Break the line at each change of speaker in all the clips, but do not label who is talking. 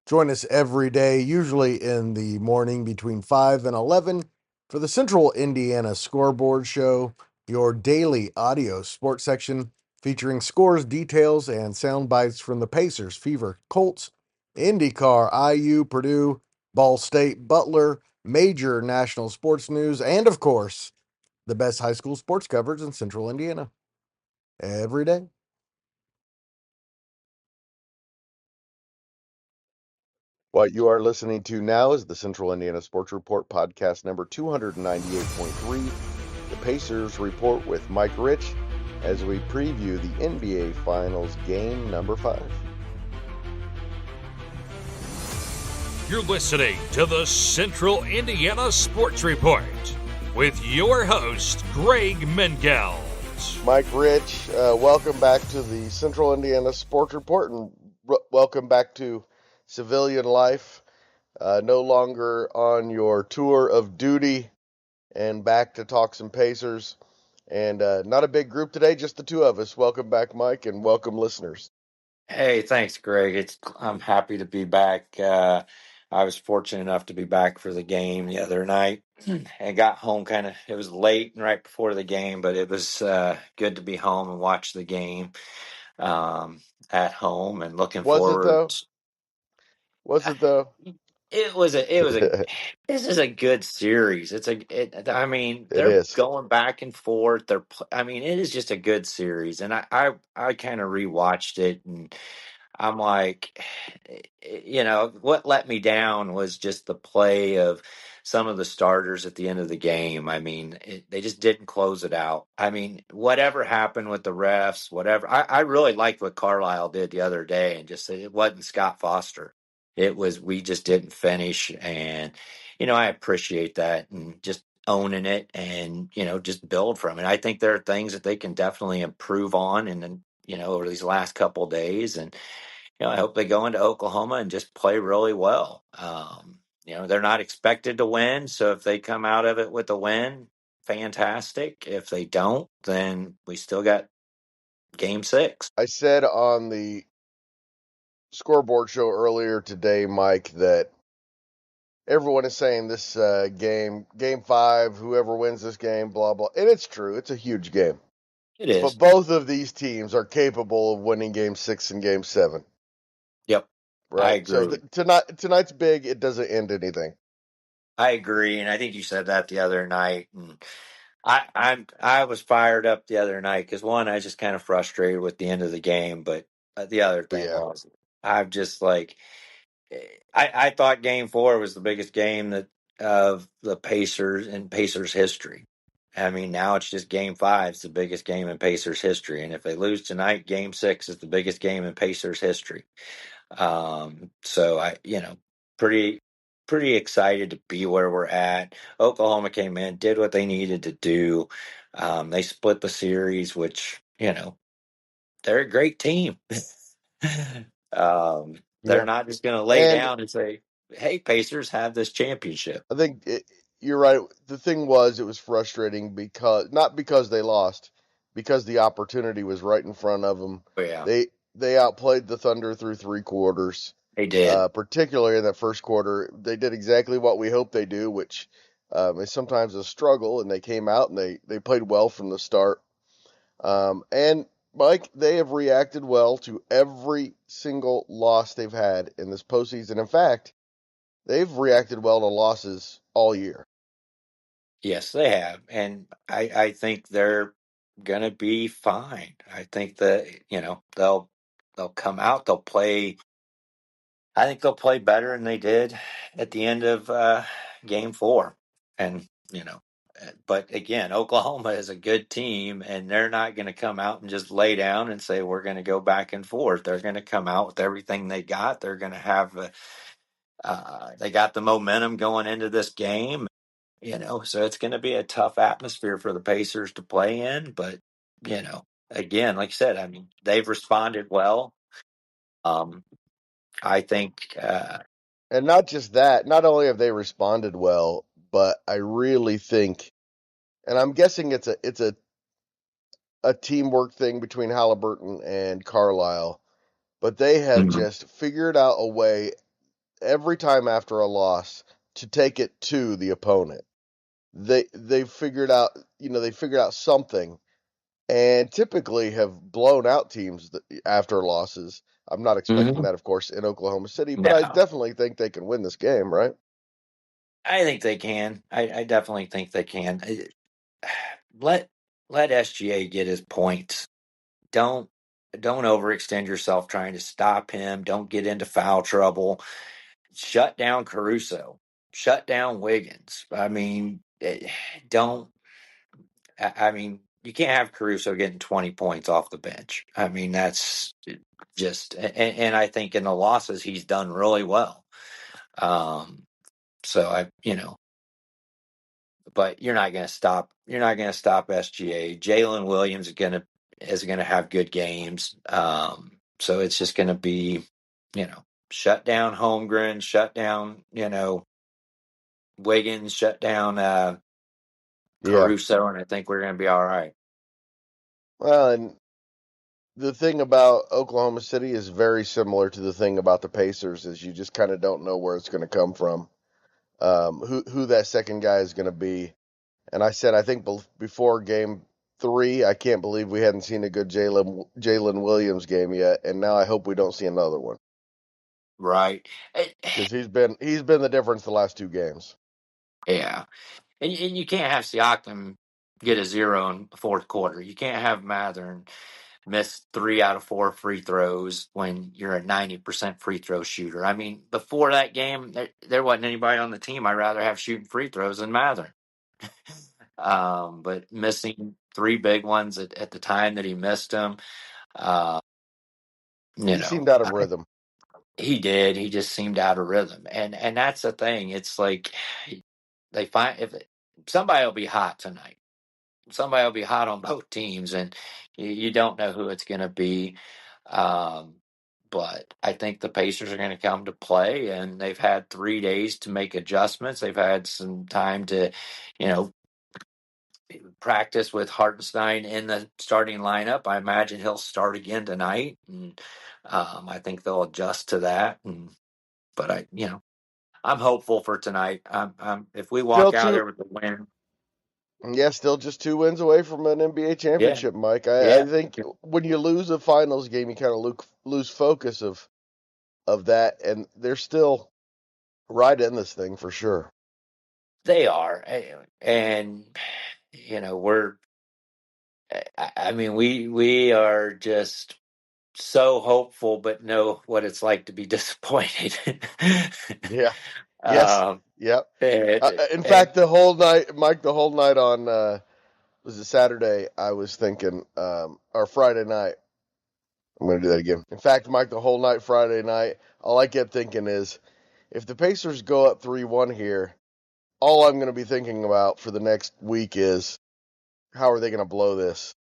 Join us every day, usually in the morning between 5 and 11, for the Central Indiana Scoreboard Show, your daily audio sports section featuring scores, details, and sound bites from the Pacers, Fever, Colts, IndyCar, IU, Purdue, Ball State, Butler, major national sports news, and of course, the best high school sports coverage in Central Indiana. Every day. What you are listening to now is the Central Indiana Sports Report podcast number 298.3, the Pacers Report with Mike Rich, as we preview the NBA Finals game number 5.
You're listening to the Central Indiana Sports Report with your host, Greg Mengelt.
Mike Rich, welcome back to the Central Indiana Sports Report, and welcome back to civilian life. No longer on your tour of duty, and back to talk some Pacers. And not a big group today, just the two of us. Welcome back, Mike, and welcome, listeners.
Hey, thanks, Greg. I'm happy to be back. I was fortunate enough to be back for the game the other night and got home it was late and right before the game, but it was good to be home and watch the game at home and looking
Was it,
forward.
though? Was it, though?
It was a this is a good series. I mean,
It
they're
is.
going back and forth. I mean, it is just a good series. And I kind of rewatched it, and I'm like, what let me down was just the play of some of the starters at the end of the game. I mean, they just didn't close it out. I mean, whatever happened with the refs, whatever. I really liked what Carlisle did the other day and just said it wasn't Scott Foster. It was, we just didn't finish. And, I appreciate that and just owning it and, just build from it. I think there are things that they can definitely improve on and then, over these last couple of days. And, I hope they go into Oklahoma and just play really well. They're not expected to win. So if they come out of it with a win, fantastic. If they don't, then we still got game 6.
I said on the scoreboard show earlier today, Mike, that everyone is saying this game 5, whoever wins this game, blah, blah. And it's true. It's a huge game.
It
But
is.
both of these teams are capable of winning game 6 and game 7.
Yep. I
Right? So
agree.
tonight's big. It doesn't end anything.
I agree. And I think you said that the other night. And I was fired up the other night because one, I was just kind of frustrated with the end of the game. But the other thing
Yeah.
was, I'm just like, I thought Game 4 was the biggest game that of the Pacers in Pacers history. I mean, now it's just Game 5. It's the biggest game in Pacers history, and if they lose tonight, Game 6 is the biggest game in Pacers history. So pretty pretty excited to be where we're at. Oklahoma came in, did what they needed to do. They split the series, which they're a great team. They're
Yeah.
not just going to lay
And
down and say, "Hey, Pacers have this championship."
I think you're right. The thing was, it was frustrating because not because they lost, because the opportunity was right in front of them.
Oh, yeah,
They outplayed the Thunder through 3 quarters,
they did.
particularly in that first quarter. They did exactly what we hope they do, which is sometimes a struggle. And they came out and they played well from the start. And Mike, they have reacted well to every single loss they've had in this postseason. In fact, they've reacted well to losses all year.
Yes, they have, and I think they're going to be fine. I think that they'll come out. They'll play. I think they'll play better than they did at the end of Game 4, and but again, Oklahoma is a good team, and they're not going to come out and just lay down and say we're going to go back and forth. They're going to come out with everything they got. They're going to have they got the momentum going into this game, so it's going to be a tough atmosphere for the Pacers to play in. But again, like you said, I mean, they've responded well. I think.
And not just that, not only have they responded well, but I really think, and I'm guessing it's a teamwork thing between Halliburton and Carlisle, but they have
Mhm.
just figured out a way.
every time after a loss to take it to the opponent. They figured out, they figured out something, and typically have blown out teams after losses. I'm not expecting
Hmm.
that, of course, in Oklahoma City, but I
No,
definitely think they can win this game, right?
I think they can. I definitely think they can. Let let SGA get his points. Don't don't overextend yourself trying to stop him. Don't get into foul trouble. Shut down Caruso. Shut down Wiggins. I mean, don't. I mean, you can't have Caruso getting 20 points off the bench. I mean, that's just. And I think in the losses he's done really well. Um, so but you're not going to stop. You're not going to stop SGA. Jalen Williams is gonna have good games. So it's just going to be, shut down Holmgren, shut down, Wiggins, shut down
Yeah.
Caruso, and I think we're going to be all right.
Well, and the thing about Oklahoma City is very similar to the thing about the Pacers, is you just kind of don't know where it's going to come from, who that second guy is going to be. And I said, I think before game 3, I can't believe we hadn't seen a good Jalen Williams game yet, and now I hope we don't see another one,
Right.
because he's been the difference the last 2 games.
Yeah. And you can't have Siakam get a zero in the fourth quarter. You can't have Mathern miss 3 out of 4 free throws when you're a 90% free throw shooter. I mean, before that game, there wasn't anybody on the team I'd rather have shooting free throws than Mathern. But missing 3 big ones at the time that he missed them, uh, you
He
know,
seemed out of rhythm.
he did. He just seemed out of rhythm, and that's the thing. It's like they find if somebody will be hot tonight. Somebody will be hot on both teams, and you don't know who it's going to be. Um, but I think the Pacers are going to come to play, and they've had 3 days to make adjustments. They've had some time to, you know, practice with Hartenstein in the starting lineup. I imagine he'll start again tonight, and I think they'll adjust to that. But I'm hopeful for tonight. If we
Still
walk out
two,
there with the win,
yeah, still just 2 wins away from an NBA
yeah,
championship, Mike. I
yeah.
think when you lose a finals game, you kind of lose focus of that, and they're still right in this thing for sure.
They are, and we're. I mean, we are just so hopeful, but know what it's like to be disappointed.
Yeah. Yes.
um,
Yep. In
and
fact, the whole night, Mike, the whole night on was it Saturday? I was thinking, or Friday night. I'm going to do that again. In fact, Mike, the whole night Friday night, all I kept thinking is, if the Pacers go up 3-1 here, all I'm going to be thinking about for the next week is, how are they going to blow this?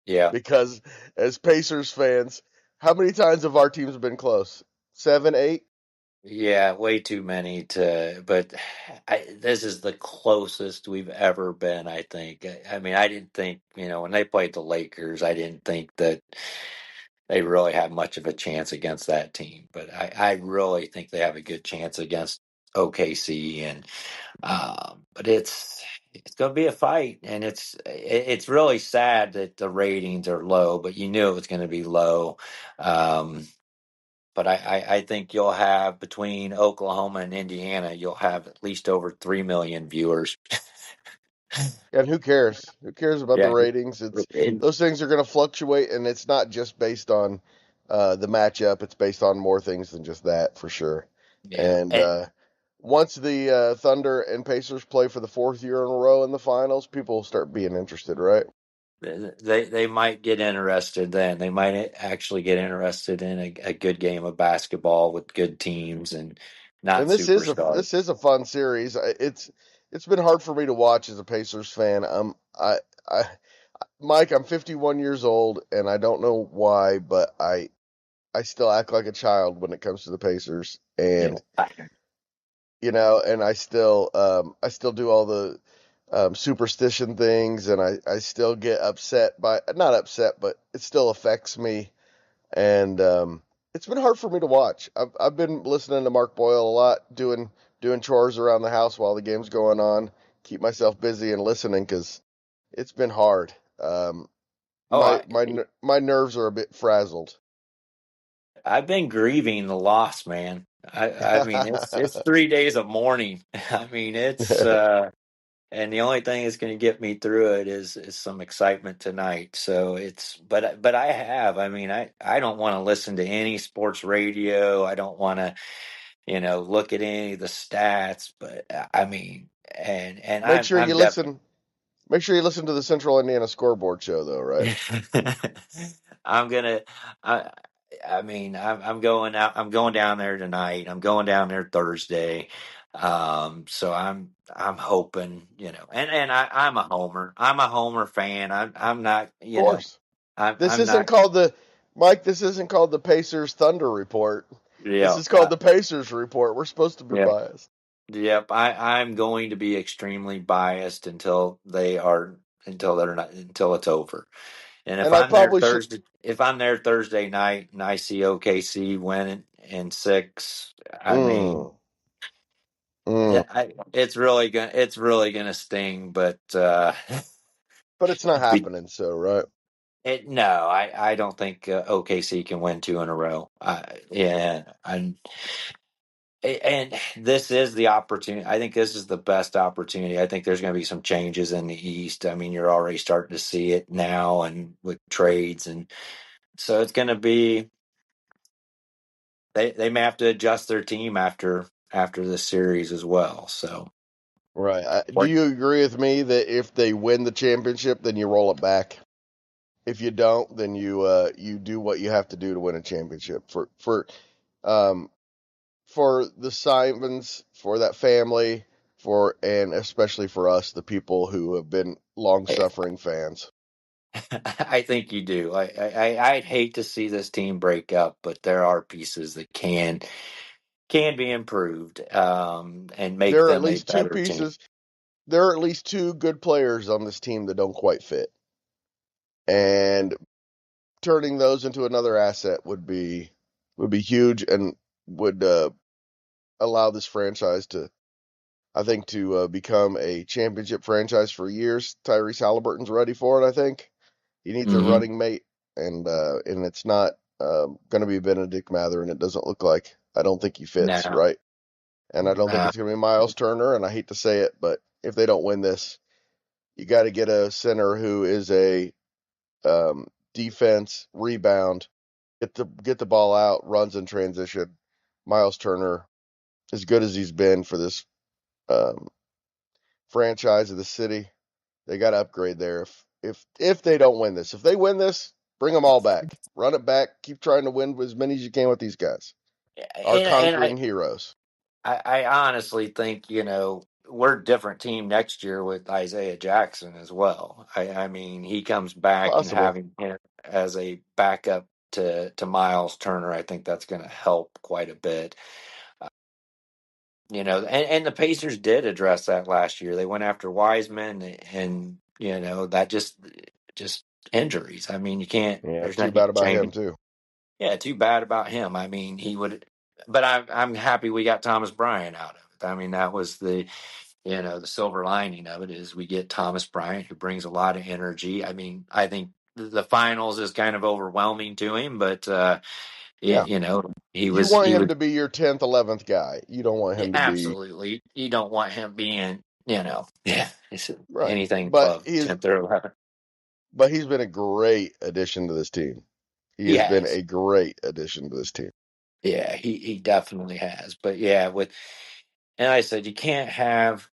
yeah,
Because as Pacers fans, how many times have our teams been close? 7, 8?
yeah, way too many but this is the closest we've ever been, I think. I mean, I didn't think, when they played the Lakers, I didn't think that they really have much of a chance against that team. But I really think they have a good chance against OKC, and but it's going to be a fight, and it's really sad that the ratings are low. But you knew it was going to be low. Um, but I think you'll have between Oklahoma and Indiana, you'll have at least over 3 million viewers.
And who cares? Who cares about the
Yeah,
ratings? It's
and-
those things are going to fluctuate, and it's not just based on the matchup. It's based on more things than just that, for sure.
yeah,
And once the Thunder and Pacers play for the 4th year in a row in the finals, people will start being interested, right?
they might get interested then. They might actually get interested in a good game of basketball with good teams and not
And this is a
superstars.
this is a fun series. It's been hard for me to watch as a Pacers fan. I Mike, I'm 51 years old, and I don't know why, but I still act like a child when it comes to the Pacers,
Yeah,
and and I still do all the superstition things, and I still get upset by, not upset, but it still affects me, and it's been hard for me to watch. I've been listening to Mark Boyle a lot, doing chores around the house while the game's going on, keep myself busy and listening because it's been hard.
Oh,
My nerves are a bit frazzled.
I've been grieving the loss, man. I mean, it's 3 days of mourning. I mean, it's and the only thing that's going to get me through it is some excitement tonight. So but I have. I mean, I don't want to listen to any sports radio. I don't want to, look at any of the stats. But I mean, and
Make
I'm
sure
I'm
you
definitely.
listen. Make sure you listen to the Central Indiana Scoreboard Show, though, right?
I'm gonna. I. I mean, I'm going out. I'm going down there tonight. I'm going down there Thursday. So I'm hoping, and I'm a homer. I'm a homer fan. I'm not,
Of course. This
I'm
isn't
not.
called the Mike. This isn't called the Pacers Thunder Report. This
Yeah.
is called the Pacers Report. We're supposed to be
Yeah.
biased.
Yep. I'm going to be extremely biased until they're not until it's over. And
And I probably should.
If I'm there Thursday night and I see OKC winning in six, I mean,
Mm, mm.
it's really gonna sting. But
But it's not
be-
happening, so right.
no, I don't think OKC can win two in a row. Yeah, and this is the opportunity. I think this is the best opportunity. I think there's going to be some changes in the East. I mean, you're already starting to see it now, and with trades, and so it's going to be. They may have to adjust their team after this series as well. So,
Right. Do
what?
you agree with me that if they win the championship, then you roll it back? If you don't, then you do what you have to do to win a championship um for the Simons, for that family, and especially for us, the people who have been long suffering fans.
I think you do. I'd hate to see this team break up, but there are pieces that can be improved, and make
There are at
them a
least two
better team.
pieces. There are at least two good players on this team that don't quite fit, and turning those into another asset would be huge and would allow this franchise to, I think, to become a championship franchise for years. Tyrese Halliburton's ready for it. I think he needs a
Hmm.
running mate, and it's not going to be Benedict Mather, and it doesn't look like. I don't think he fits
No,
right, and I don't think
uh,
it's going to be Miles Turner. And I hate to say it, but if they don't win this, you got to get a center who is a defense rebound, get the ball out, runs in transition. Miles Turner, as good as he's been for this um, franchise of the city, they got to upgrade there. If they don't win this, if they win this, bring them all back, run it back, keep trying to win as many as you can with these guys, our
and
conquering heroes.
I honestly think, we're a different team next year with Isaiah Jackson as well. I mean, he comes back and
Possible.
having him as a backup to Miles Turner, I think that's going to help quite a bit. And the Pacers did address that last year. They went after Wiseman, and that just injuries. I mean, you can't.
Yeah,
There's
too
nothing you
bad
can
about
change.
him too.
Yeah, too bad about him. I mean, he would. But I'm happy we got Thomas Bryant out of it. I mean, that was the silver lining of it is we get Thomas Bryant who brings a lot of energy. I mean, I think the finals is kind of overwhelming to him, but
Yeah,
he
you
was
want
he
him
was
to be your 10th, 11th guy. You don't want
yeah,
him to be
absolutely. You don't want him being, yeah, it's
right,
anything
but
above
he's
10th or 11th.
but he's been a great addition to this team. He
He
has been
has.
a great addition to this team.
Yeah, he definitely has. But yeah, and I said you can't have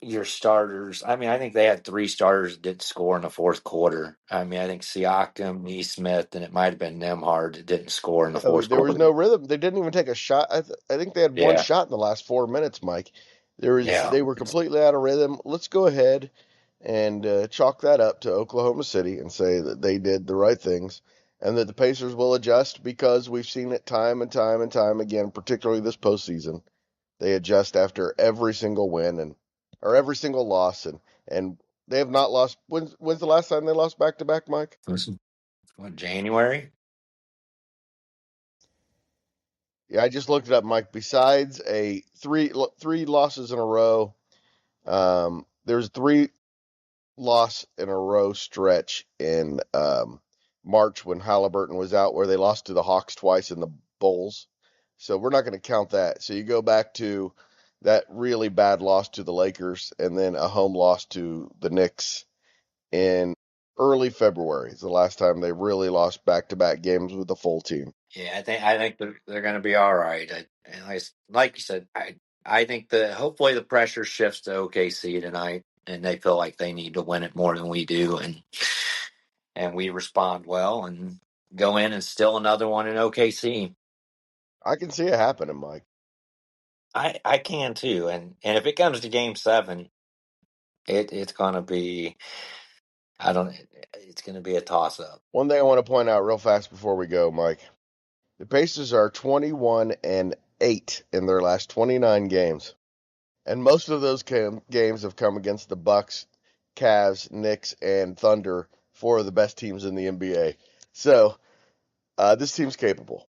your starters. I mean, I think they had three starters that didn't score in the fourth quarter. I mean, I think Siakam, Neesmith, and it might have been Nemhard that didn't score in the
Yeah,
fourth
there was
quarter.
no rhythm. They didn't even take a shot. I think they had one
Yeah,
shot in the last 4 minutes, Mike.
yeah.
They were completely out of rhythm. Let's go ahead and chalk that up to Oklahoma City and say that they did the right things and that the Pacers will adjust because we've seen it time and time and time again, particularly this postseason. They adjust after every single win or every single loss and they have not lost. When's the last time they lost back to back, Mike?
Listen, what, January?
Yeah, I just looked it up, Mike. Besides a three losses in a row, there's three loss in a row stretch in March when Halliburton was out, where they lost to the Hawks twice in the bowls. So we're not going to count that. So you go back to that really bad loss to the Lakers, and then a home loss to the Knicks in early February. It's the last time they really lost back-to-back games with the full team.
Yeah, I think they're going to be all right. And like you said, I think hopefully the pressure shifts to OKC tonight, and they feel like they need to win it more than we do, and we respond well and go in and steal another one in OKC.
I can see it happening, Mike.
I can too, and if it comes to Game 7, it's going to be I don't it's going to be a toss up.
One thing I want to point out real fast before we go, Mike. The Pacers are 21-8 in their last 29 games. And most of those games have come against the Bucks, Cavs, Knicks, and Thunder, four of the best teams in the NBA. So this team's capable.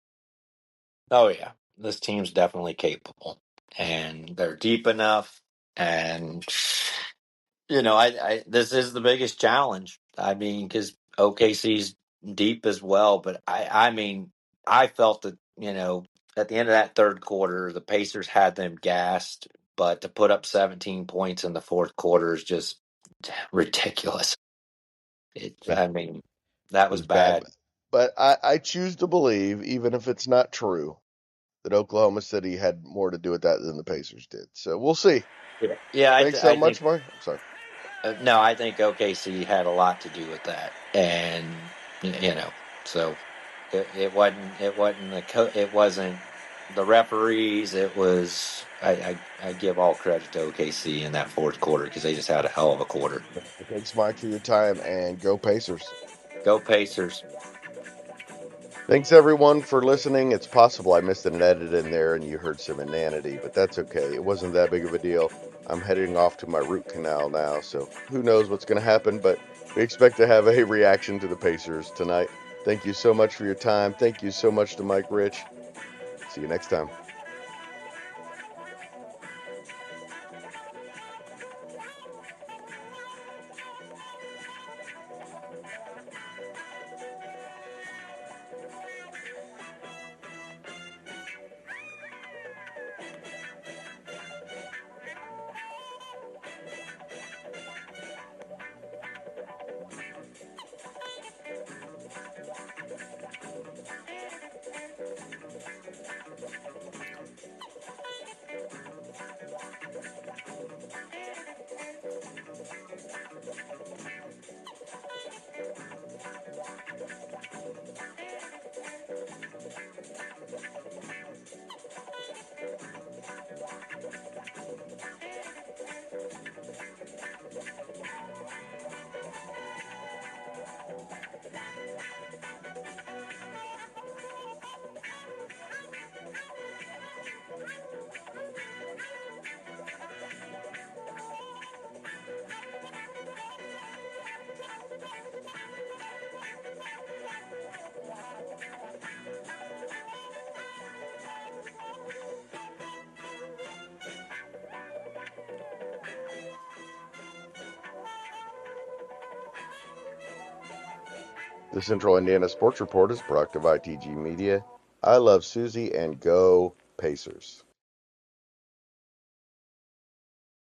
Oh yeah, this team's definitely capable, and they're deep enough. And I this is the biggest challenge. I mean, because OKC's deep as well, but I mean, I felt that at the end of that third quarter, the Pacers had them gassed, but to put up 17 points in the fourth quarter is just ridiculous. I mean, that
It
was
was bad.
bad.
But I choose to believe, even if it's not true, that Oklahoma City had more to do with that than the Pacers did. So we'll see.
Yeah,
Thanks so
I think.
much, Mike. I'm sorry.
No, I think OKC had a lot to do with that, and so it wasn't the referees. It was I give all credit to OKC in that fourth quarter because they just had a hell of a quarter.
Thanks, Mike, for your time, and go Pacers.
Go Pacers!
Thanks, everyone, for listening. It's possible I missed an edit in there and you heard some inanity, but that's okay. It wasn't that big of a deal. I'm heading off to my root canal now, so who knows what's going to happen, but we expect to have a reaction to the Pacers tonight. Thank you so much for your time. Thank you so much to Mike Rich. See you next time. The Central Indiana Sports Report is brought to you by TG Media. I love Susie and go Pacers.